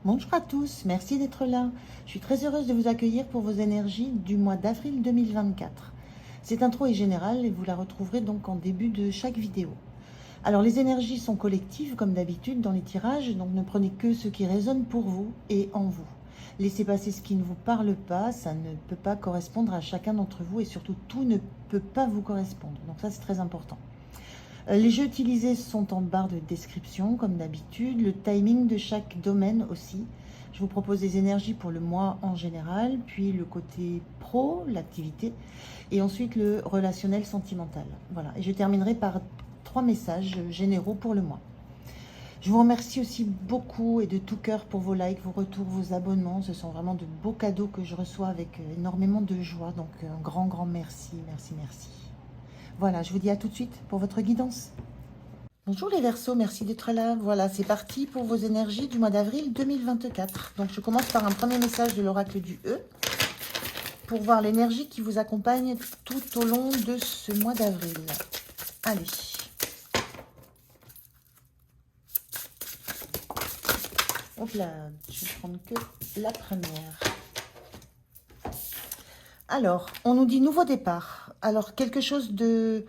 Bonjour à tous, merci d'être là. Je suis très heureuse de vous accueillir pour vos énergies du mois d'avril 2024. Cette intro est générale et vous la retrouverez donc en début de chaque vidéo. Alors les énergies sont collectives comme d'habitude dans les tirages, donc ne prenez que ce qui résonne pour vous et en vous. Laissez passer ce qui ne vous parle pas, ça ne peut pas correspondre à chacun d'entre vous et surtout tout ne peut pas vous correspondre. Donc ça c'est très important. Les jeux utilisés sont en barre de description, comme d'habitude. Le timing de chaque domaine aussi. Je vous propose des énergies pour le mois en général, puis le côté pro, l'activité, et ensuite le relationnel sentimental. Voilà. Et je terminerai par 3 messages généraux pour le mois. Je vous remercie aussi beaucoup et de tout cœur pour vos likes, vos retours, vos abonnements. Ce sont vraiment de beaux cadeaux que je reçois avec énormément de joie. Donc un grand merci, merci. Voilà, je vous dis à tout de suite pour votre guidance. Bonjour les Verseaux, merci d'être là. Voilà, c'est parti pour vos énergies du mois d'avril 2024. Donc je commence par un premier message de l'oracle du E pour voir l'énergie qui vous accompagne tout au long de ce mois d'avril. Allez. Hop là, je vais prendre que la première. Alors, on nous dit nouveau départ. Alors, quelque chose de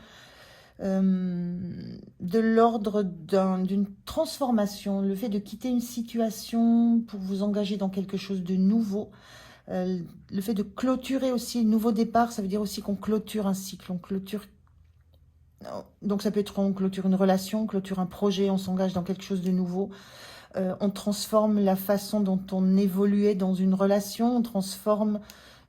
l'ordre d'une transformation, le fait de quitter une situation pour vous engager dans quelque chose de nouveau, le fait de clôturer aussi le nouveau départ, ça veut dire aussi qu'on clôture un cycle, on clôture, donc ça peut être on clôture une relation, on clôture un projet, on s'engage dans quelque chose de nouveau, on transforme la façon dont on évoluait dans une relation, on transforme,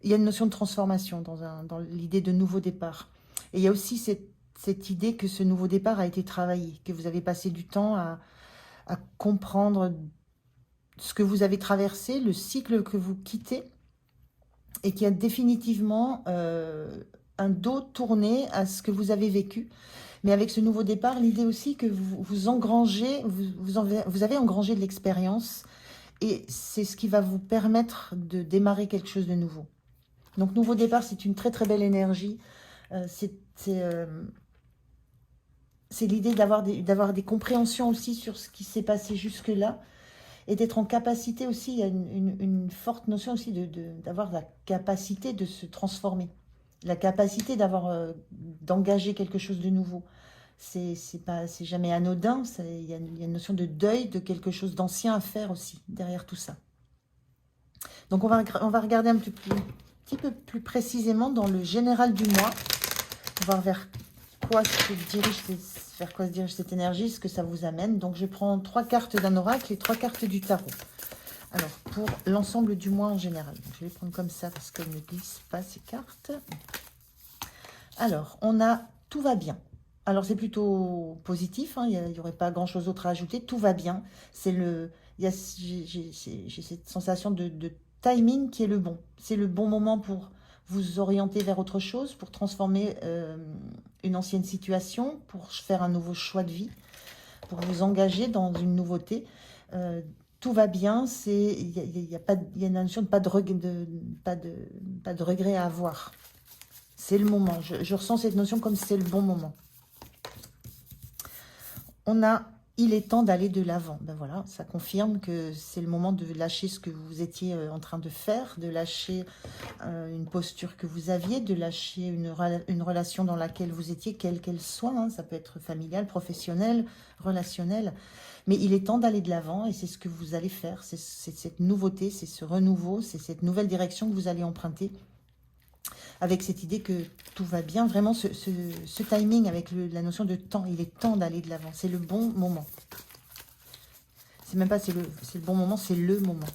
il y a une notion de transformation dans l'idée de nouveau départ. Et il y a aussi cette idée que ce nouveau départ a été travaillé, que vous avez passé du temps à comprendre ce que vous avez traversé, le cycle que vous quittez, et qui a définitivement un dos tourné à ce que vous avez vécu. Mais avec ce nouveau départ, l'idée aussi que vous avez engrangé de l'expérience, et c'est ce qui va vous permettre de démarrer quelque chose de nouveau. Donc nouveau départ, c'est une très belle énergie. C'est l'idée d'avoir des compréhensions aussi sur ce qui s'est passé jusque-là et d'être en capacité aussi, il y a une forte notion aussi d'avoir la capacité de se transformer, la capacité d'engager quelque chose de nouveau. C'est jamais anodin, il y a une notion de deuil, de quelque chose d'ancien à faire aussi derrière tout ça. Donc on va regarder un petit peu plus précisément dans le général du mois, voir vers quoi se dirige cette énergie, ce que ça vous amène. Donc je prends 3 cartes d'un oracle et 3 cartes du tarot. Alors pour l'ensemble du mois en général, donc, je vais prendre comme ça parce qu'elles ne glissent pas ces cartes. Alors on a tout va bien. Alors c'est plutôt positif, hein, il n'y aurait pas grand chose d'autre à ajouter. Tout va bien. J'ai cette sensation de timing qui est le bon. C'est le bon moment pour vous orienter vers autre chose, pour transformer une ancienne situation, pour faire un nouveau choix de vie, pour vous engager dans une nouveauté. Tout va bien, il y a une notion de pas de regret à avoir. C'est le moment. Je ressens cette notion comme c'est le bon moment. On a il est temps d'aller de l'avant. Ben voilà, ça confirme que c'est le moment de lâcher ce que vous étiez en train de faire, de lâcher une posture que vous aviez, de lâcher une relation dans laquelle vous étiez, quelle qu'elle soit. Hein, ça peut être familial, professionnel, relationnel. Mais il est temps d'aller de l'avant et c'est ce que vous allez faire. C'est cette nouveauté, c'est ce renouveau, c'est cette nouvelle direction que vous allez emprunter. Avec cette idée que tout va bien, vraiment ce timing avec la notion de temps, il est temps d'aller de l'avant, c'est le bon moment. C'est même pas c'est le bon moment, c'est le moment.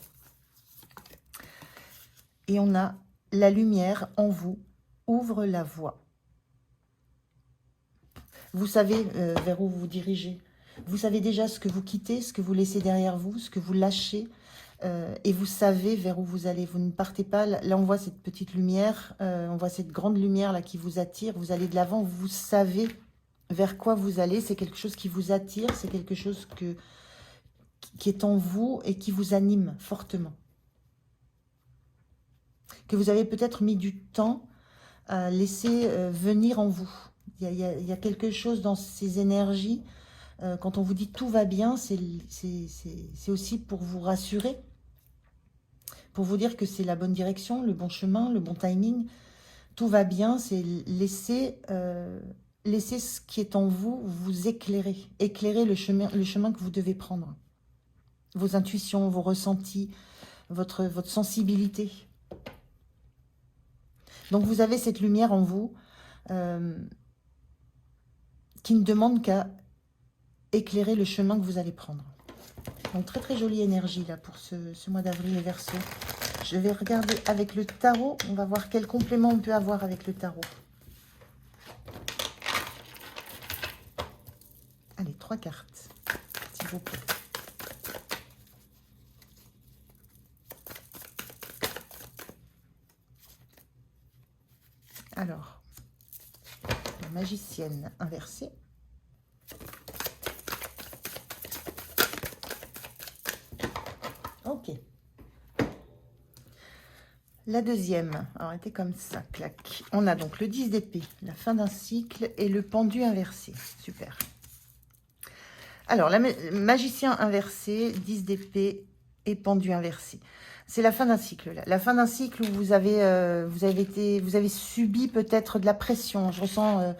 Et on a la lumière en vous, ouvre la voie. Vous savez vers où vous dirigez. Vous savez déjà ce que vous quittez, ce que vous laissez derrière vous, ce que vous lâchez. Et vous savez vers où vous allez. Vous ne partez pas. Là, on voit cette petite lumière. On voit cette grande lumière là qui vous attire. Vous allez de l'avant. Vous savez vers quoi vous allez. C'est quelque chose qui vous attire. C'est quelque chose qui est en vous et qui vous anime fortement. Que vous avez peut-être mis du temps à laisser venir en vous. Il y a quelque chose dans ces énergies. Quand on vous dit tout va bien, c'est aussi pour vous rassurer. pour vous dire que c'est la bonne direction, le bon chemin, le bon timing. Tout va bien, c'est laisser, laisser ce qui est en vous vous éclairer. Éclairer le chemin que vous devez prendre. Vos intuitions, vos ressentis, votre sensibilité. Donc vous avez cette lumière en vous qui ne demande qu'à éclairer le chemin que vous allez prendre. Donc très très jolie énergie là pour ce mois d'avril, les Verseaux. Je vais regarder avec le tarot. On va voir quel complément on peut avoir avec le tarot. Allez, 3 cartes, s'il vous plaît. Alors, la magicienne inversée. Ok. La deuxième, alors elle était comme ça, clac. On a donc le 10 d'épée, la fin d'un cycle et le pendu inversé. Super. Alors, le magicien inversé, 10 d'épée et pendu inversé. C'est la fin d'un cycle, là. La fin d'un cycle où vous avez subi peut-être de la pression. Je ressens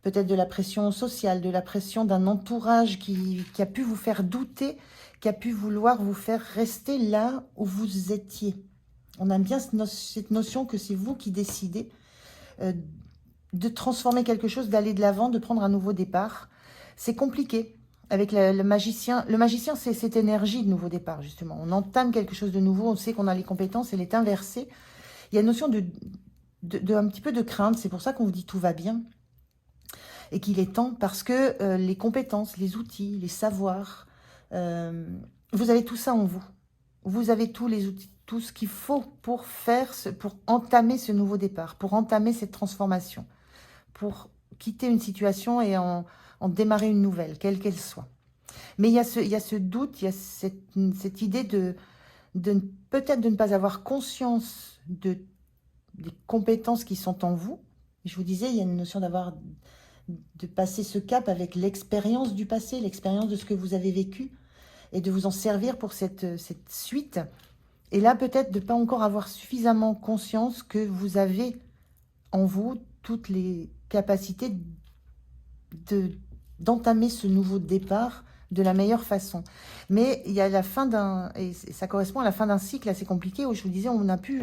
peut-être de la pression sociale, de la pression d'un entourage qui a pu vous faire douter, qui a pu vouloir vous faire rester là où vous étiez. On aime bien cette notion que c'est vous qui décidez de transformer quelque chose, d'aller de l'avant, de prendre un nouveau départ. C'est compliqué avec le magicien. Le magicien, c'est cette énergie de nouveau départ, justement. On entame quelque chose de nouveau, on sait qu'on a les compétences, elle est inversée. Il y a une notion un petit peu de crainte, c'est pour ça qu'on vous dit tout va bien. Et qu'il est temps, parce que les compétences, les outils, les savoirs, vous avez tout ça en vous. Vous avez tous les outils, tout ce qu'il faut pour entamer ce nouveau départ, pour entamer cette transformation, pour quitter une situation et en démarrer une nouvelle, quelle qu'elle soit. Mais il y a ce doute, il y a cette idée peut-être de ne pas avoir conscience des compétences qui sont en vous. Je vous disais, il y a une notion de passer ce cap avec l'expérience du passé, l'expérience de ce que vous avez vécu, et de vous en servir pour cette suite. Et là, peut-être de ne pas encore avoir suffisamment conscience que vous avez en vous toutes les capacités d'entamer ce nouveau départ de la meilleure façon. Mais il y a la fin et ça correspond à la fin d'un cycle assez compliqué où je vous disais, on a pu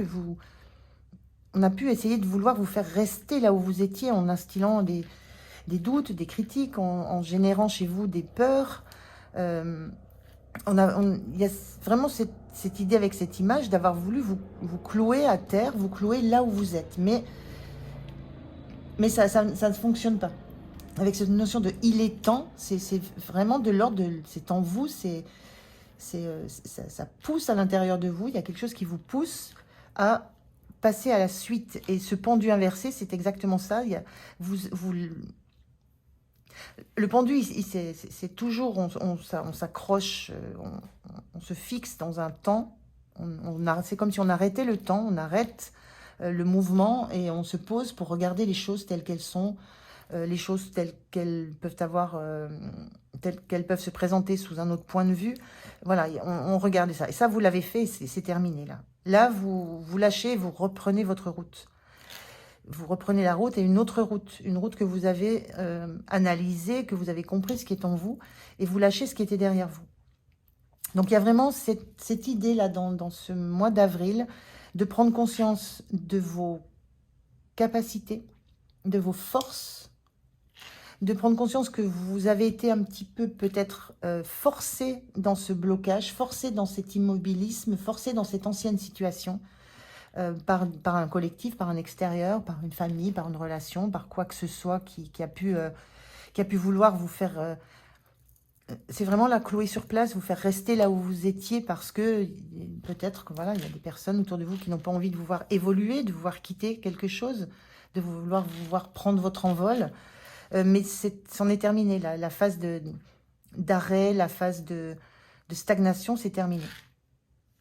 essayer de vouloir vous faire rester là où vous étiez en instillant des doutes, des critiques, en générant chez vous des peurs. Il y a vraiment cette idée avec cette image d'avoir voulu vous clouer à terre, vous clouer là où vous êtes. Mais ça ne fonctionne pas. Avec cette notion de « il est temps », c'est vraiment de l'ordre de « c'est en vous », ça pousse à l'intérieur de vous, il y a quelque chose qui vous pousse à passer à la suite. Et ce pendu inversé, c'est exactement ça. Le pendu, c'est toujours, on s'accroche, on se fixe dans un temps. C'est comme si on arrêtait le temps, on arrête le mouvement et on se pose pour regarder les choses telles qu'elles sont, les choses telles qu'elles peuvent se présenter sous un autre point de vue. Voilà, on regarde ça. Et ça, vous l'avez fait, c'est terminé là. Là, vous lâchez, vous reprenez votre route. Vous reprenez la route et une autre route, une route que vous avez analysée, que vous avez compris ce qui est en vous, et vous lâchez ce qui était derrière vous. Donc il y a vraiment cette idée-là dans ce mois d'avril, de prendre conscience de vos capacités, de vos forces, de prendre conscience que vous avez été un petit peu peut-être forcé dans ce blocage, forcé dans cet immobilisme, forcé dans cette ancienne situation, par un collectif, par un extérieur, par une famille, par une relation, par quoi que ce soit qui a pu vouloir vous faire... c'est vraiment la clouer sur place, vous faire rester là où vous étiez parce que peut-être que voilà, il y a des personnes autour de vous qui n'ont pas envie de vous voir évoluer, de vous voir quitter quelque chose, de vouloir vous voir prendre votre envol. Mais c'en est terminé, la phase d'arrêt, la phase de stagnation, c'est terminé.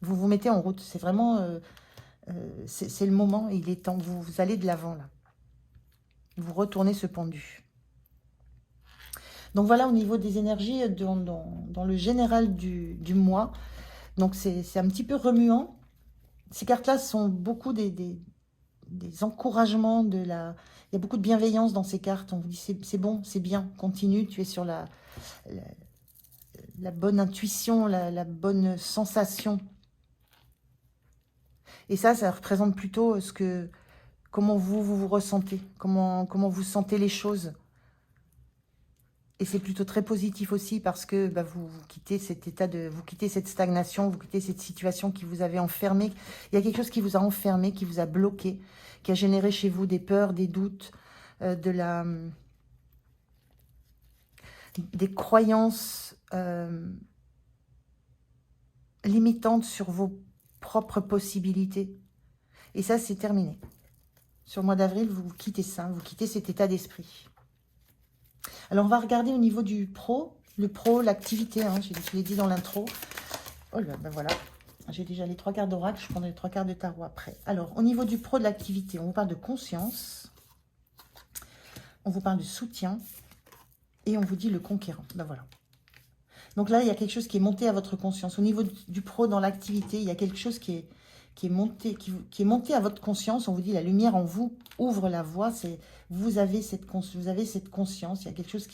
Vous vous mettez en route, c'est vraiment... c'est le moment, il est temps, vous allez de l'avant là. Vous retournez ce pendu. Donc voilà au niveau des énergies dans le général du mois. Donc c'est un petit peu remuant. Ces cartes-là sont beaucoup des encouragements, il y a beaucoup de bienveillance dans ces cartes. On vous dit c'est bon, c'est bien, continue, tu es sur la, la bonne intuition, la bonne sensation. Et ça représente plutôt comment vous ressentez, comment vous sentez les choses. Et c'est plutôt très positif aussi parce que bah, vous quittez cet état vous quittez cette stagnation, vous quittez cette situation qui vous avait enfermé. Il y a quelque chose qui vous a enfermé, qui vous a bloqué, qui a généré chez vous des peurs, des doutes, des croyances limitantes sur vos propres possibilités. Et ça, c'est terminé. Sur le mois d'avril, vous quittez ça, vous quittez cet état d'esprit. Alors, on va regarder au niveau du pro. Le pro, l'activité, hein, je l'ai dit dans l'intro. Oh là, ben voilà. J'ai déjà les 3 cartes d'oracle, je prendrai les 3 cartes de tarot après. Alors, au niveau du pro de l'activité, on vous parle de conscience. On vous parle de soutien. Et on vous dit le conquérant. Ben voilà. Donc là, il y a quelque chose qui est monté à votre conscience. Au niveau du pro dans l'activité, il y a quelque chose qui est monté à votre conscience. On vous dit la lumière en vous ouvre la voie. Vous avez cette conscience. Il y a quelque chose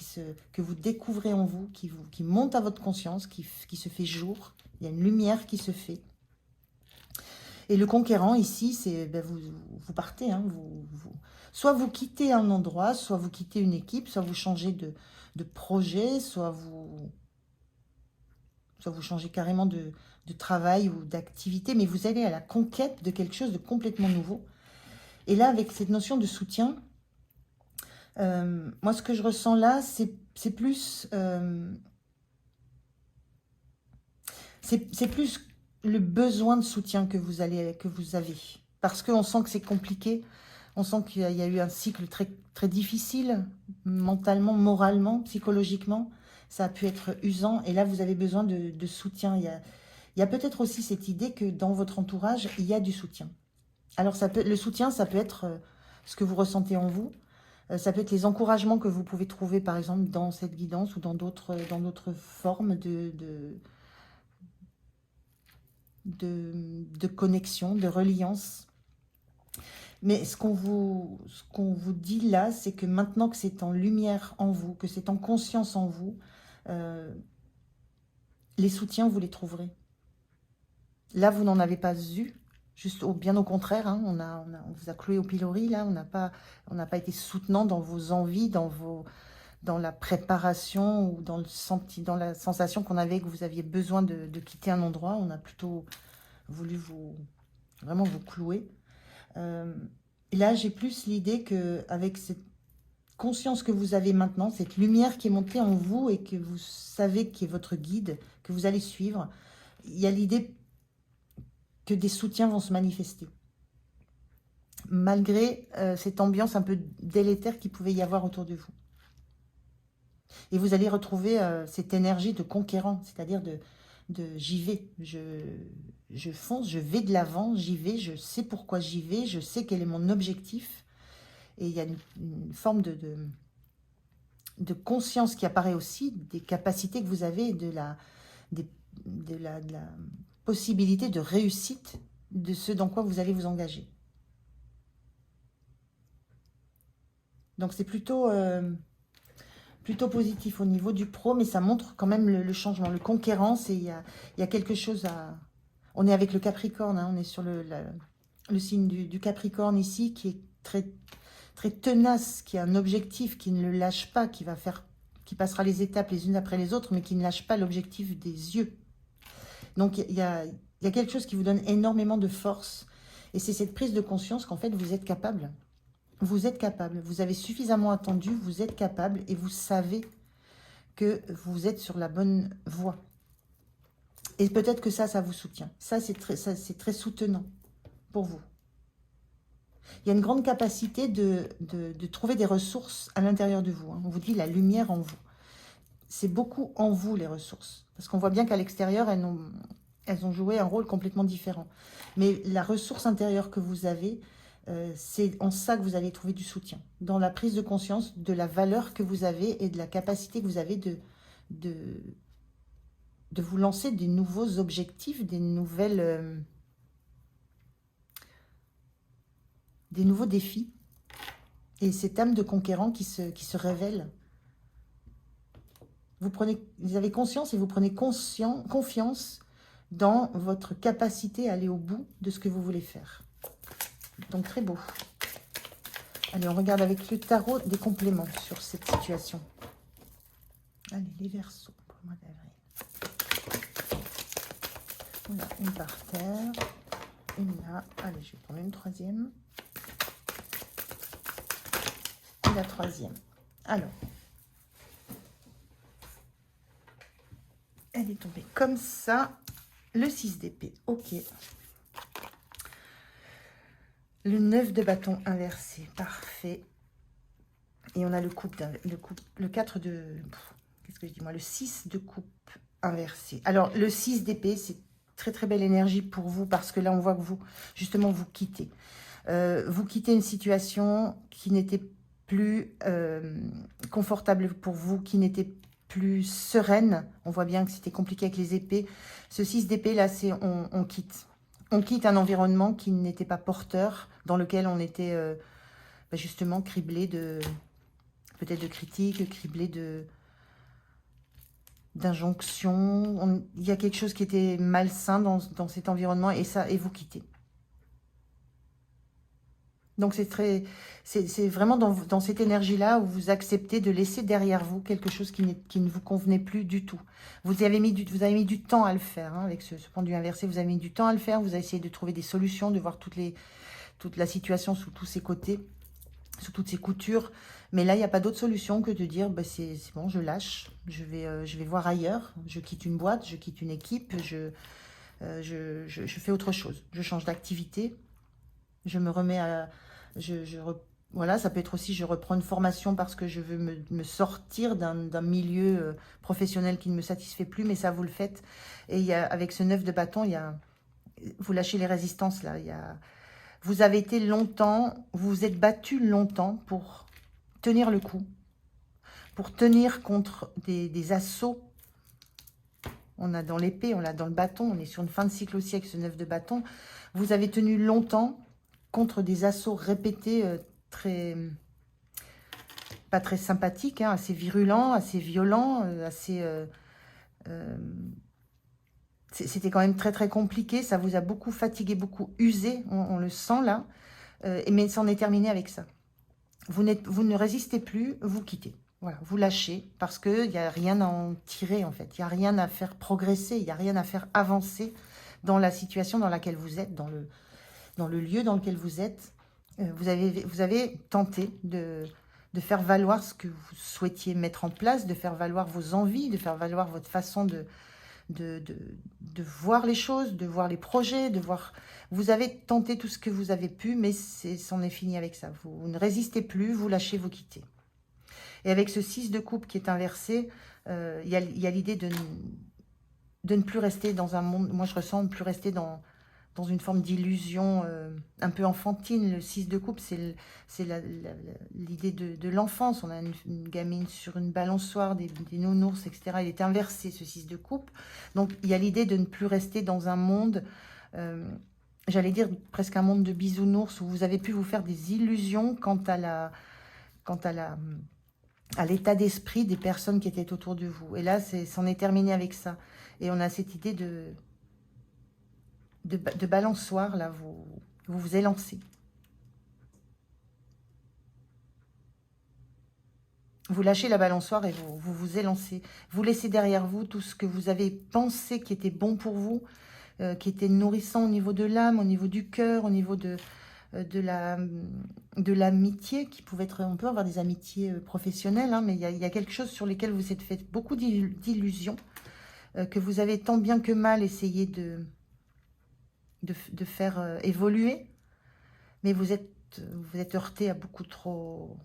que vous découvrez en vous, qui monte à votre conscience, qui se fait jour. Il y a une lumière qui se fait. Et le conquérant ici, c'est ben vous partez. Hein, soit vous quittez un endroit, soit vous quittez une équipe, soit vous changez de projet, soit vous changez carrément de travail ou d'activité, mais vous allez à la conquête de quelque chose de complètement nouveau. Et là, avec cette notion de soutien, moi, ce que je ressens là, c'est plus... c'est plus le besoin de soutien que vous avez. Parce qu'on sent que c'est compliqué. On sent qu'il y a eu un cycle très, très difficile, mentalement, moralement, psychologiquement. Ça a pu être usant. Et là, vous avez besoin de soutien. Il y a peut-être aussi cette idée que dans votre entourage, il y a du soutien. Alors, le soutien, ça peut être ce que vous ressentez en vous. Ça peut être les encouragements que vous pouvez trouver, par exemple, dans cette guidance ou dans d'autres formes de connexion, de reliance. Mais ce qu'on vous dit là, c'est que maintenant que c'est en lumière en vous, que c'est en conscience en vous, les soutiens, vous les trouverez. Là, vous n'en avez pas eu, bien au contraire, hein, on vous a cloué au pilori, là, on n'a pas été soutenant dans vos envies, dans la préparation ou dans la sensation qu'on avait que vous aviez besoin de quitter un endroit. On a plutôt voulu vraiment vous clouer. Et là, j'ai plus l'idée qu'avec cette conscience que vous avez maintenant, cette lumière qui est montée en vous et que vous savez qui est votre guide, que vous allez suivre, il y a l'idée que des soutiens vont se manifester. Malgré cette ambiance un peu délétère qu'il pouvait y avoir autour de vous. Et vous allez retrouver cette énergie de conquérant, c'est-à-dire de j'y vais, je fonce, je vais de l'avant, j'y vais, je sais pourquoi j'y vais, je sais quel est mon objectif. Et il y a une forme de conscience qui apparaît aussi, des capacités que vous avez, de la possibilité de réussite de ce dans quoi vous allez vous engager. Donc c'est plutôt positif au niveau du pro, mais ça montre quand même le changement, le conquérant. Il y a quelque chose à... On est avec le Capricorne, hein, on est sur le signe du Capricorne ici, qui est très, très tenace, qui a un objectif, qui ne le lâche pas, qui passera les étapes les unes après les autres, mais qui ne lâche pas l'objectif des yeux. Donc il y a quelque chose qui vous donne énormément de force, et c'est cette prise de conscience qu'en fait vous êtes capable. Vous êtes capable, vous avez suffisamment attendu, vous êtes capable et vous savez que vous êtes sur la bonne voie. Et peut-être que ça vous soutient. Ça, c'est très soutenant pour vous. Il y a une grande capacité de trouver des ressources à l'intérieur de vous. Hein. On vous dit la lumière en vous. C'est beaucoup en vous les ressources. Parce qu'on voit bien qu'à l'extérieur, elles ont joué un rôle complètement différent. Mais la ressource intérieure que vous avez... c'est en ça que vous allez trouver du soutien. Dans la prise de conscience de la valeur que vous avez et de la capacité que vous avez de vous lancer des nouveaux objectifs, des nouvelles des nouveaux défis. Et cette âme de conquérant qui se révèle. Vous avez conscience et vous prenez confiance dans votre capacité à aller au bout de ce que vous voulez faire. Donc, très beau. Allez, on regarde avec le tarot des compléments sur cette situation. Allez, les Verseaux pour le mois d'avril. Voilà, une par terre, une là. Allez, je vais prendre une troisième. Et la troisième. Alors, elle est tombée comme ça. Le 6 d'épée, ok. Le 9 de bâton inversé, parfait. Et on a le 4 de... Qu'est-ce que je dis moi? Le 6 de coupe inversé. Alors, le 6 d'épée, c'est très très belle énergie pour vous parce que là, on voit que vous, justement, vous quittez. Vous quittez une situation qui n'était plus confortable pour vous, qui n'était plus sereine. On voit bien que c'était compliqué avec les épées. Ce 6 d'épée, là, c'est on quitte. On quitte un environnement qui n'était pas porteur, dans lequel on était justement criblé de peut-être de critiques, criblé d'injonctions. Il y a quelque chose qui était malsain dans cet environnement et vous quittez. Donc c'est vraiment dans cette énergie-là où vous acceptez de laisser derrière vous quelque chose qui ne vous convenait plus du tout. Vous avez mis du temps à le faire, hein, avec ce pendu inversé, vous avez mis du temps à le faire, vous avez essayé de trouver des solutions, de voir toute la situation sous tous ses côtés, sous toutes ses coutures. Mais là, il n'y a pas d'autre solution que de dire, bah, c'est bon, je lâche, je vais voir ailleurs, je quitte une boîte, je quitte une équipe, je fais autre chose, je change d'activité, je me remets à... Voilà, ça peut être aussi, je reprends une formation parce que je veux me sortir d'un milieu professionnel qui ne me satisfait plus, mais ça, vous le faites. Et avec ce 9 de bâton, vous lâchez les résistances, là. Vous avez été longtemps, vous vous êtes battu longtemps pour tenir le coup, pour tenir contre des assauts. On a dans l'épée, on l'a dans le bâton, on est sur une fin de cycle aussi avec ce 9 de bâton. Vous avez tenu longtemps contre des assauts répétés, pas très sympathiques, hein, assez virulents, assez violents, c'était quand même très très compliqué, ça vous a beaucoup fatigué, beaucoup usé, on le sent là, mais c'en est terminé avec ça. Vous ne résistez plus, vous quittez. Voilà, vous lâchez parce qu'il n'y a rien à en tirer en fait, il n'y a rien à faire progresser, il n'y a rien à faire avancer dans la situation dans laquelle vous êtes, dans le lieu dans lequel vous êtes. Vous avez tenté de faire valoir ce que vous souhaitiez mettre en place, de faire valoir vos envies, de faire valoir votre façon de voir les choses, de voir les projets, Vous avez tenté tout ce que vous avez pu, mais c'en est fini avec ça. Vous ne résistez plus, vous lâchez, vous quittez. Et avec ce 6 de coupe qui est inversé, il y a l'idée de ne plus rester dans un monde... Moi, je ressens ne plus rester dans une forme d'illusion un peu enfantine. Le 6 de coupe, c'est l'idée de l'enfance. On a une gamine sur une balançoire, des nounours, etc. Il est inversé, ce 6 de coupe. Donc, il y a l'idée de ne plus rester dans un monde, j'allais dire presque un monde de bisounours, où vous avez pu vous faire des illusions quant à l'état d'esprit des personnes qui étaient autour de vous. Et là, c'en est terminé avec ça. Et on a cette idée de balançoire, là, vous élancez. Vous lâchez la balançoire et vous élancez. Vous laissez derrière vous tout ce que vous avez pensé qui était bon pour vous, qui était nourrissant au niveau de l'âme, au niveau du cœur, au niveau de l'amitié, qui pouvait être... On peut avoir des amitiés professionnelles, hein, mais il y a quelque chose sur lesquels vous êtes fait beaucoup d'illusions, que vous avez tant bien que mal essayé de faire évoluer, mais vous êtes heurté à beaucoup trop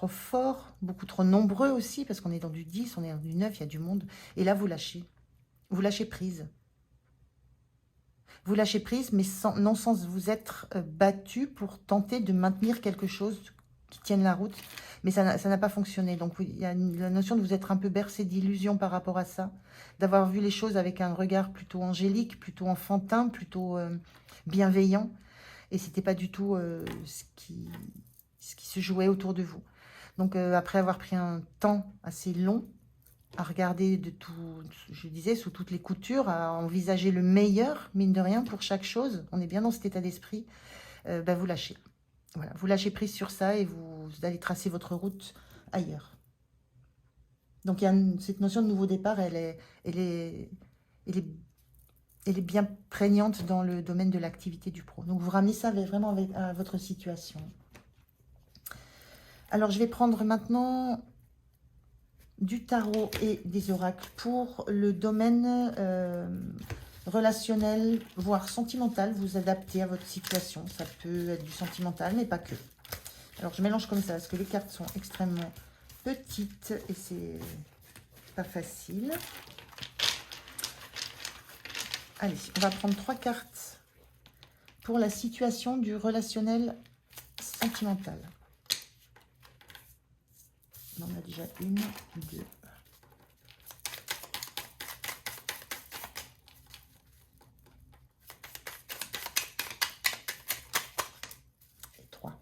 fort, beaucoup trop nombreux aussi, parce qu'on est dans du 10, on est dans du 9, il y a du monde, et là vous lâchez prise. Vous lâchez prise, mais non sans vous être battu pour tenter de maintenir quelque chose qui tienne la route, mais ça n'a pas fonctionné. Donc il y a la notion de vous être un peu bercé d'illusions par rapport à ça, d'avoir vu les choses avec un regard plutôt angélique, plutôt enfantin, plutôt bienveillant. et c'était pas du tout ce qui se jouait autour de vous. Donc, après avoir pris un temps assez long à regarder de tout, je disais, sous toutes les coutures, à envisager le meilleur, mine de rien, pour chaque chose, on est bien dans cet état d'esprit, bah, vous lâchez. Voilà, vous lâchez prise sur ça et vous allez tracer votre route ailleurs. Donc, il y a cette notion de nouveau départ, elle est, elle est, elle est bien prégnante dans le domaine de l'activité du pro. Donc, vous ramenez ça vraiment à votre situation. Alors, je vais prendre maintenant du tarot et des oracles pour le domaine relationnel, voire sentimental. Vous adaptez à votre situation. Ça peut être du sentimental, mais pas que. Alors, je mélange comme ça, parce que les cartes sont extrêmement petites et c'est pas facile. Allez, on va prendre 3 cartes pour la situation du relationnel sentimental. On en a déjà 1, 2. Et 3.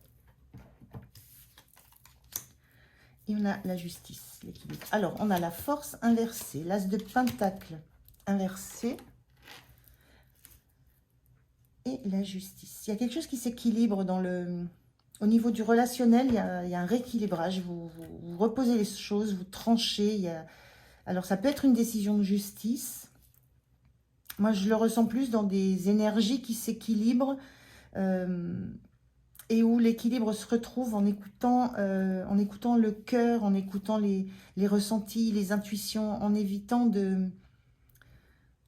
Et on a la justice, l'équilibre. Alors, on a la force inversée, l'as de pentacle inversé et la justice. Il y a quelque chose qui s'équilibre dans le... Au niveau du relationnel, il y a un rééquilibrage. Vous reposez les choses, vous tranchez. Alors, ça peut être une décision de justice. Moi, je le ressens plus dans des énergies qui s'équilibrent et où l'équilibre se retrouve en écoutant le cœur, en écoutant les ressentis, les intuitions, en évitant de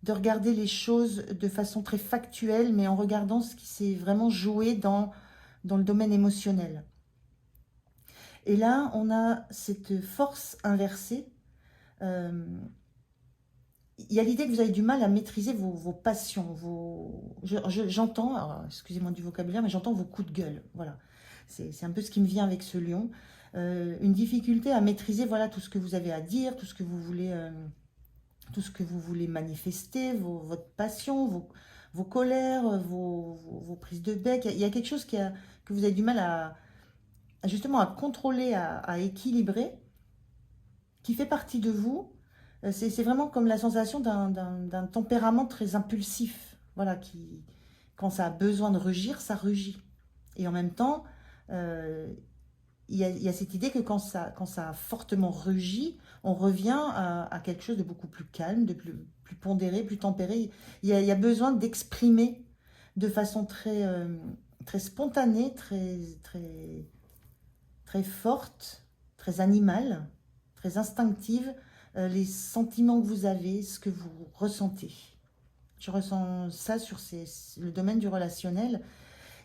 regarder les choses de façon très factuelle, mais en regardant ce qui s'est vraiment joué dans le domaine émotionnel. Et là, on a cette force inversée. Il y a l'idée que vous avez du mal à maîtriser vos passions. J'entends, excusez-moi du vocabulaire, mais j'entends vos coups de gueule. Voilà. C'est un peu ce qui me vient avec ce lion. Une difficulté à maîtriser voilà, tout ce que vous avez à dire, tout ce que vous voulez manifester, votre passion, vos colères, vos prises de bec. Il y a quelque chose que vous avez du mal justement à contrôler, à équilibrer, qui fait partie de vous. C'est vraiment comme la sensation d'un tempérament très impulsif, voilà, quand ça a besoin de rugir, ça rugit. Et en même temps, il y a cette idée que quand ça a fortement rugi, on revient à quelque chose de beaucoup plus calme, de plus pondéré, plus tempéré. Il y a besoin d'exprimer de façon très, très spontanée, très forte, très animale, très instinctive, les sentiments que vous avez, ce que vous ressentez. Je ressens ça sur le domaine du relationnel.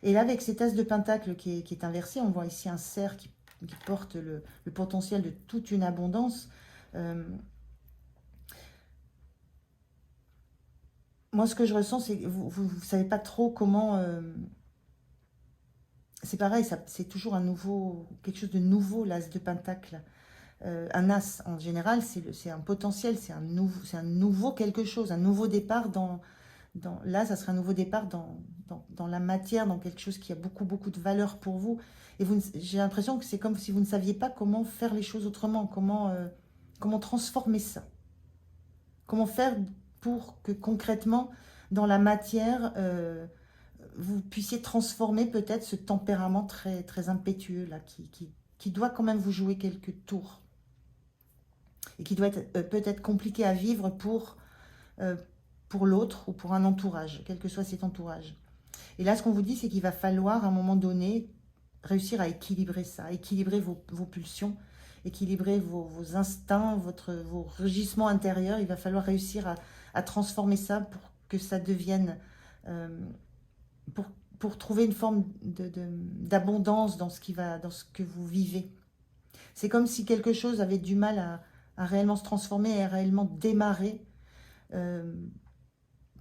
Et là, avec cet as de pentacle qui est inversé, on voit ici un cerf qui porte le potentiel de toute une abondance. Moi, ce que je ressens, c'est que vous ne savez pas trop comment... c'est pareil, c'est toujours quelque chose de nouveau, l'as de pentacle. Un as, en général, c'est un potentiel, c'est un nouveau quelque chose, un nouveau départ là, ça serait un nouveau départ dans la matière, dans quelque chose qui a beaucoup, beaucoup de valeur pour vous. Et j'ai l'impression que c'est comme si vous ne saviez pas comment faire les choses autrement, comment transformer ça. Comment faire pour que concrètement, dans la matière, vous puissiez transformer peut-être ce tempérament très, très impétueux, là, qui doit quand même vous jouer quelques tours. Et qui doit être peut-être compliqué à vivre pour l'autre ou pour un entourage, quel que soit cet entourage. Et là, ce qu'on vous dit, c'est qu'il va falloir, à un moment donné, réussir à équilibrer ça, équilibrer vos pulsions, équilibrer vos instincts, vos rugissements intérieurs. Il va falloir réussir à transformer ça pour que ça devienne... pour trouver une forme d'abondance dans ce que vous vivez. C'est comme si quelque chose avait du mal à réellement se transformer et à réellement démarrer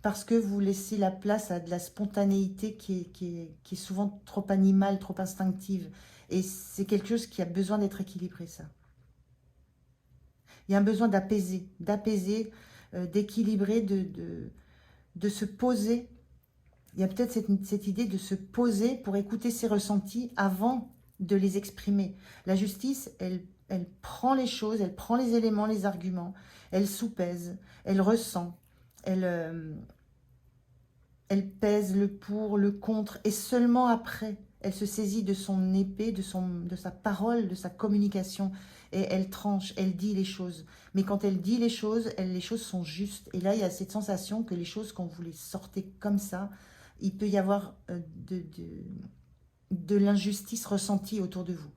parce que vous laissez la place à de la spontanéité qui est souvent trop animale, trop instinctive. Et c'est quelque chose qui a besoin d'être équilibré, ça. Il y a un besoin d'équilibrer, de se poser. il y a peut-être cette idée de se poser pour écouter ses ressentis avant de les exprimer. La justice, elle prend les choses, elle prend les éléments, les arguments, elle soupèse, elle ressent, elle pèse le pour, le contre, et seulement après, elle se saisit de son épée, de sa parole, de sa communication, et elle tranche, elle dit les choses. Mais quand elle dit les choses sont justes. Et là, il y a cette sensation que les choses, quand vous les sortez comme ça, il peut y avoir de l'injustice ressentie autour de vous.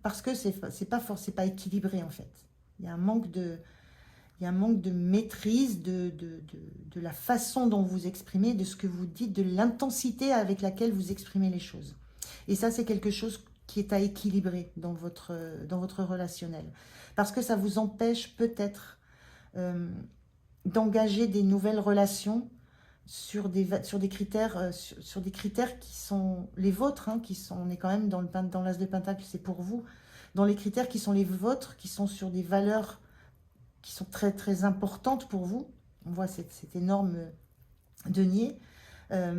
Parce que c'est pas équilibré, en fait. Il y a un manque de maîtrise de la façon dont vous exprimez, de ce que vous dites, de l'intensité avec laquelle vous exprimez les choses. Et ça, c'est quelque chose qui est à équilibrer dans votre relationnel. Parce que ça vous empêche peut-être d'engager des nouvelles relations sur des critères, sur des critères qui sont les vôtres, hein, on est quand même dans l'as de Pentacle, c'est pour vous, dans les critères qui sont les vôtres, qui sont sur des valeurs qui sont très très importantes pour vous. On voit cet énorme denier. Et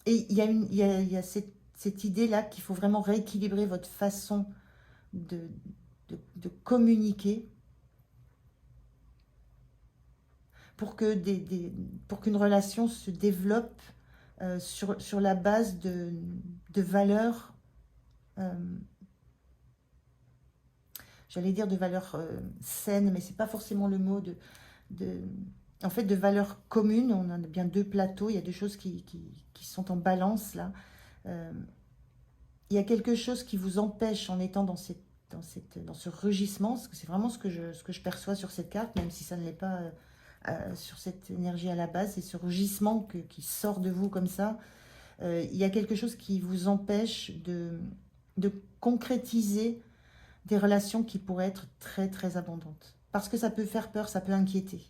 il y a cette idée-là qu'il faut vraiment rééquilibrer votre façon de communiquer pour qu'une relation se développe sur la base de valeurs, j'allais dire de valeurs saines, mais c'est pas forcément le mot, en fait, de valeurs communes. On a bien deux plateaux, il y a deux choses qui sont en balance là. Il y a quelque chose qui vous empêche en étant dans ce rugissement, parce que c'est vraiment ce que je perçois sur cette carte, même si ça ne l'est pas sur cette énergie à la base, c'est ce rugissement qui sort de vous comme ça. Il y a quelque chose qui vous empêche de concrétiser des relations qui pourraient être très très abondantes. Parce que ça peut faire peur, ça peut inquiéter.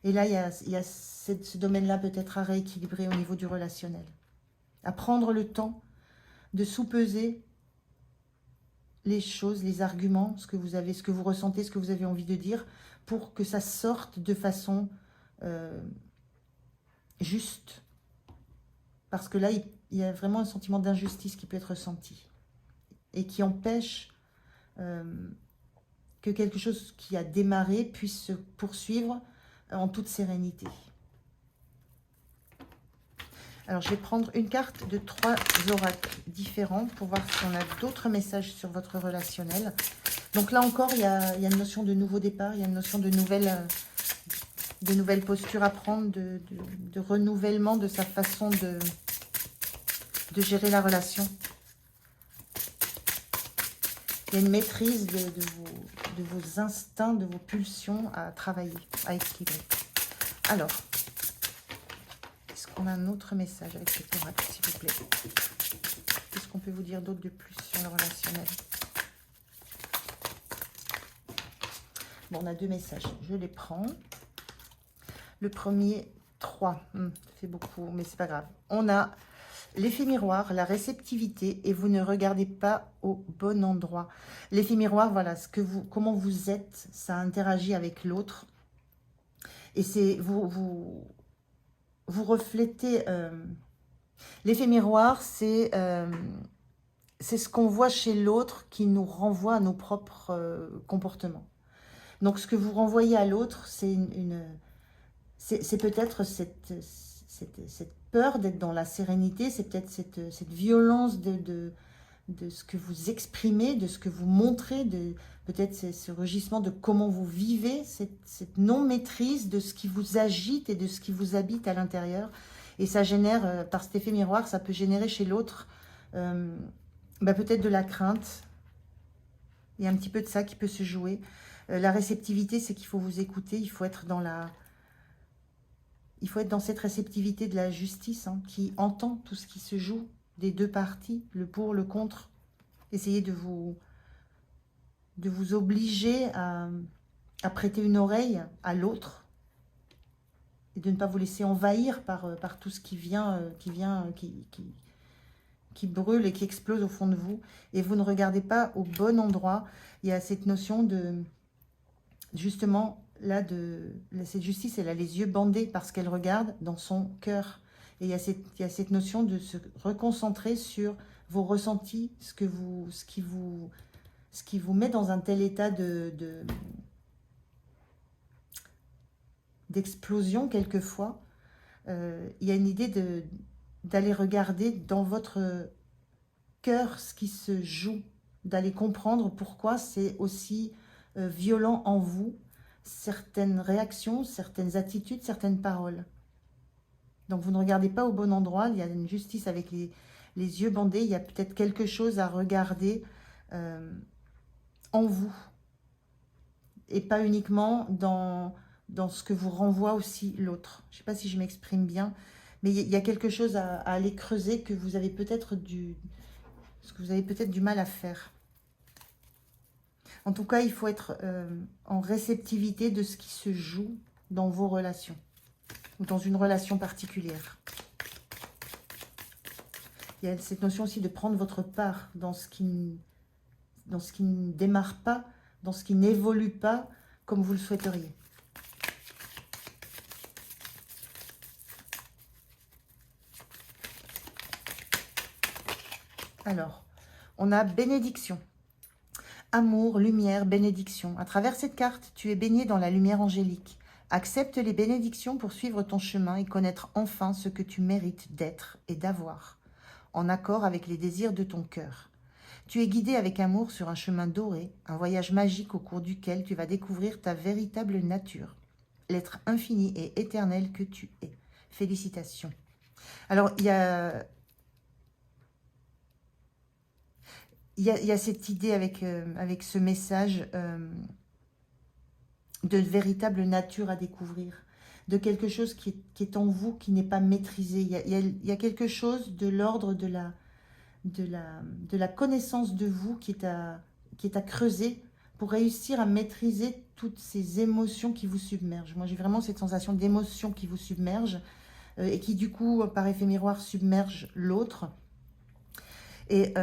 Et là, il y a ce domaine-là peut-être à rééquilibrer au niveau du relationnel. À prendre le temps de sous-peser les choses, les arguments, ce que vous ressentez, ce que vous avez envie de dire, pour que ça sorte de façon juste. Parce que là, il y a vraiment un sentiment d'injustice qui peut être ressenti et qui empêche que quelque chose qui a démarré puisse se poursuivre en toute sérénité. Alors, je vais prendre une carte de 3 oracles différents pour voir si on a d'autres messages sur votre relationnel. Donc là encore, il y a une notion de nouveau départ, il y a une notion de nouvelle posture à prendre, de renouvellement de sa façon de gérer la relation. Il y a une maîtrise de vos instincts, de vos pulsions à travailler, à équilibrer. Alors, est-ce qu'on a un autre message avec cet oracle, s'il vous plaît? Qu'est-ce qu'on peut vous dire d'autre de plus sur le relationnel? Bon, on a 2 messages, je les prends. Le premier, 3. Ça fait beaucoup, mais c'est pas grave. On a l'effet miroir, la réceptivité, et vous ne regardez pas au bon endroit. L'effet miroir, voilà, comment vous êtes, ça interagit avec l'autre. Et c'est vous reflétez. L'effet miroir, c'est ce qu'on voit chez l'autre qui nous renvoie à nos propres comportements. Donc, ce que vous renvoyez à l'autre, c'est c'est peut-être cette peur d'être dans la sérénite, c'est peut-être cette violence de ce que vous exprimez, de ce que vous montrez, peut-être ce rugissement de comment vous vivez, cette non-maîtrise de ce qui vous agite et de ce qui vous habite à l'intérieur. Et ça génère, par cet effet miroir, ça peut générer chez l'autre peut-être de la crainte. Il y a un petit peu de ça qui peut se jouer. La réceptivité, c'est qu'il faut vous écouter, il faut être dans cette réceptivité de la justice, hein, qui entend tout ce qui se joue des deux parties, le pour, le contre. Essayez de vous obliger à prêter une oreille à l'autre et de ne pas vous laisser envahir par tout ce qui brûle et qui explose au fond de vous. Et vous ne regardez pas au bon endroit. Il y a cette notion de, justement, là, cette justice, elle a les yeux bandés parce qu'elle regarde dans son cœur. Et il y a cette notion de se reconcentrer sur vos ressentis, ce qui vous met dans un tel état d'explosion quelquefois. Il y a une idée d'aller regarder dans votre cœur ce qui se joue, d'aller comprendre pourquoi c'est aussi violent en vous, certaines réactions, certaines attitudes, certaines paroles. Donc vous ne regardez pas au bon endroit, il y a une justice avec les yeux bandés, il y a peut-être quelque chose à regarder en vous. Et pas uniquement dans ce que vous renvoie aussi l'autre. Je ne sais pas si je m'exprime bien, mais il y a quelque chose à aller creuser que vous avez peut-être du mal à faire. En tout cas, il faut être en réceptivité de ce qui se joue dans vos relations ou dans une relation particulière. Il y a cette notion aussi de prendre votre part dans ce qui ne démarre pas, dans ce qui n'évolue pas comme vous le souhaiteriez. Alors, on a bénédiction. Amour, lumière, bénédiction. À travers cette carte, tu es baigné dans la lumière angélique. Accepte les bénédictions pour suivre ton chemin et connaître enfin ce que tu mérites d'être et d'avoir, en accord avec les désirs de ton cœur. Tu es guidé avec amour sur un chemin doré, un voyage magique au cours duquel tu vas découvrir ta véritable nature, l'être infini et éternel que tu es. Félicitations. Alors, il y a cette idée avec ce message de véritable nature à découvrir, de quelque chose qui est en vous, qui n'est pas maîtrisé. Il y a quelque chose de l'ordre de la connaissance de vous qui est à creuser pour réussir à maîtriser toutes ces émotions qui vous submergent. Moi, j'ai vraiment cette sensation d'émotion qui vous submerge et qui, du coup, par effet miroir, submerge l'autre. Et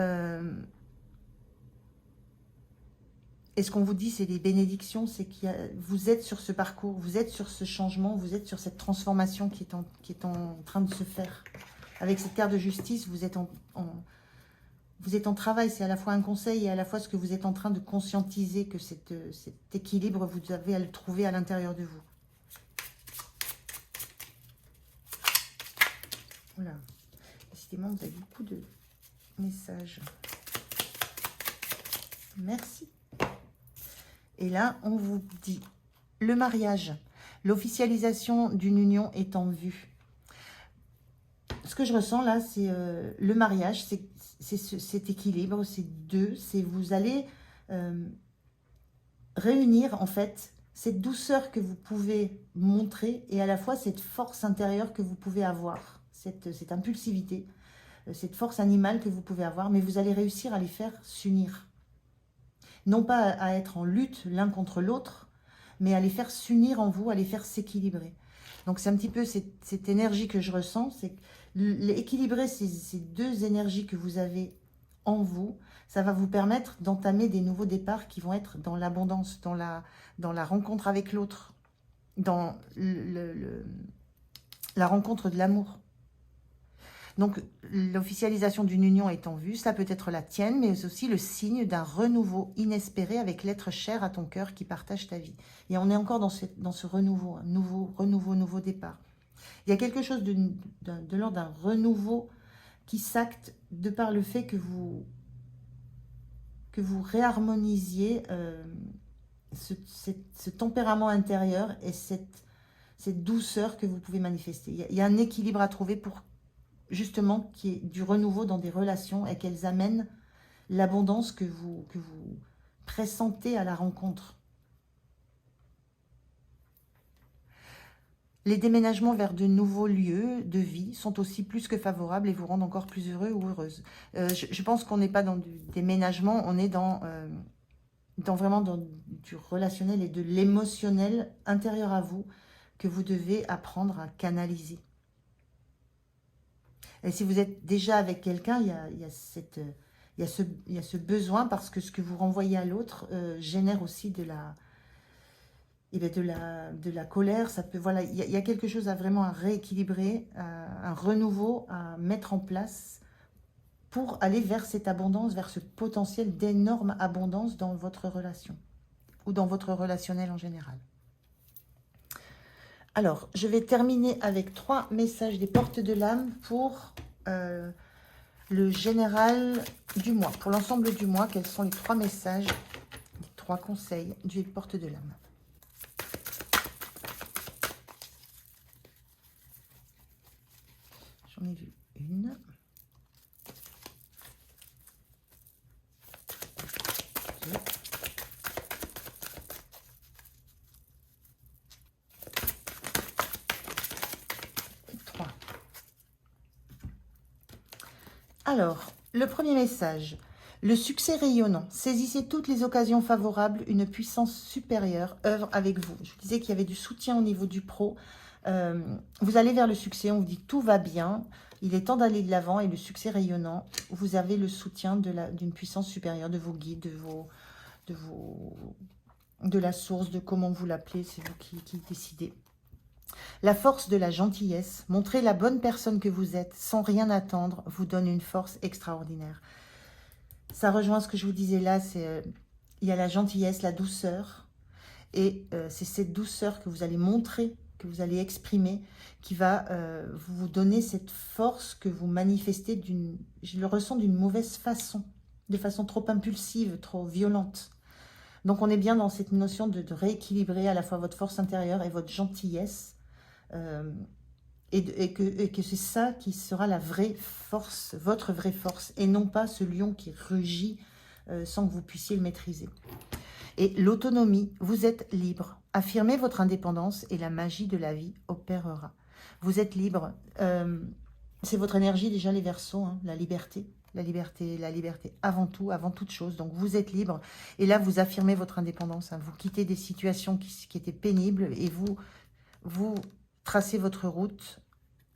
ce qu'on vous dit, c'est des bénédictions, c'est que vous êtes sur ce parcours, vous êtes sur ce changement, vous êtes sur cette transformation qui est en train de se faire. Avec cette carte de justice, vous êtes en travail, c'est à la fois un conseil et à la fois ce que vous êtes en train de conscientiser, que cet équilibre, vous avez à le trouver à l'intérieur de vous. Voilà. Décidément, vous avez beaucoup de messages. Merci. Et là, on vous dit le mariage, l'officialisation d'une union est en vue. Ce que je ressens là, c'est le mariage, c'est cet équilibre, c'est deux, c'est vous allez réunir en fait cette douceur que vous pouvez montrer et à la fois cette force intérieure que vous pouvez avoir, cette impulsivité, cette force animale que vous pouvez avoir, mais vous allez réussir à les faire s'unir. Non pas à être en lutte l'un contre l'autre, mais à les faire s'unir en vous, à les faire s'équilibrer. Donc c'est un petit peu cette énergie que je ressens, c'est équilibrer ces deux énergies que vous avez en vous, ça va vous permettre d'entamer des nouveaux départs qui vont être dans l'abondance, dans la rencontre avec l'autre, dans la rencontre de l'amour. Donc, l'officialisation d'une union est en vue, ça peut être la tienne, mais aussi le signe d'un renouveau inespéré avec l'être cher à ton cœur qui partage ta vie. Et on est encore dans ce renouveau, un nouveau départ. Il y a quelque chose de l'ordre d'un renouveau qui s'acte de par le fait que vous réharmonisiez ce tempérament intérieur et cette douceur que vous pouvez manifester. Il y a un équilibre à trouver pour justement qui est du renouveau dans des relations et qu'elles amènent l'abondance que vous pressentez à la rencontre. Les déménagements vers de nouveaux lieux de vie sont aussi plus que favorables et vous rendent encore plus heureux ou heureuse. Je pense qu'on n'est pas dans du déménagement, on est vraiment dans du relationnel et de l'émotionnel intérieur à vous que vous devez apprendre à canaliser. Et si vous êtes déjà avec quelqu'un, il y a ce besoin parce que ce que vous renvoyez à l'autre génère aussi de et bien de la colère. Ça peut, voilà, il y a quelque chose à vraiment à rééquilibrer, un renouveau à mettre en place pour aller vers cette abondance, vers ce potentiel d'énorme abondance dans votre relation ou dans votre relationnel en général. Alors, je vais terminer avec 3 messages des portes de l'âme pour le général du mois. Pour l'ensemble du mois, quels sont les 3 messages, les 3 conseils du porte de l'âme? J'en ai vu une. Deux. Et 3. Alors, le premier message. Le succès rayonnant. Saisissez toutes les occasions favorables. Une puissance supérieure œuvre avec vous. Je vous disais qu'il y avait du soutien au niveau du pro. Vous allez vers le succès. On vous dit tout va bien. Il est temps d'aller de l'avant. Et le succès rayonnant, vous avez le soutien d'une puissance supérieure, de vos guides, de la source, de comment vous l'appelez. C'est vous qui décidez. La force de la gentillesse, montrer la bonne personne que vous êtes sans rien attendre, vous donne une force extraordinaire. Ça rejoint ce que je vous disais là, il y a la gentillesse, la douceur, et c'est cette douceur que vous allez montrer, que vous allez exprimer, qui va vous donner cette force que vous manifestez, je le ressens d'une mauvaise façon, de façon trop impulsive, trop violente. Donc on est bien dans cette notion de rééquilibrer à la fois votre force intérieure et votre gentillesse, et que c'est ça qui sera la vraie force, votre vraie force, et non pas ce lion qui rugit sans que vous puissiez le maîtriser. Et l'autonomie, vous êtes libre. Affirmez votre indépendance et la magie de la vie opérera. Vous êtes libre. C'est votre énergie déjà, les Verseaux, hein, la liberté. La liberté avant tout, avant toute chose. Donc vous êtes libre. Et là, vous affirmez votre indépendance. Hein. Vous quittez des situations qui étaient pénibles et vous tracez votre route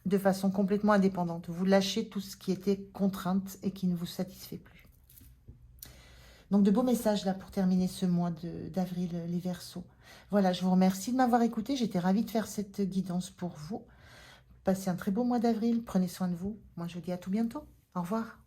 de façon complètement indépendante. Vous lâchez tout ce qui était contrainte et qui ne vous satisfait plus. Donc de beaux messages là pour terminer ce mois d'avril, les Verseaux. Voilà, je vous remercie de m'avoir écouté. J'étais ravie de faire cette guidance pour vous. Passez un très beau mois d'avril. Prenez soin de vous. Moi, je vous dis à tout bientôt. Au revoir.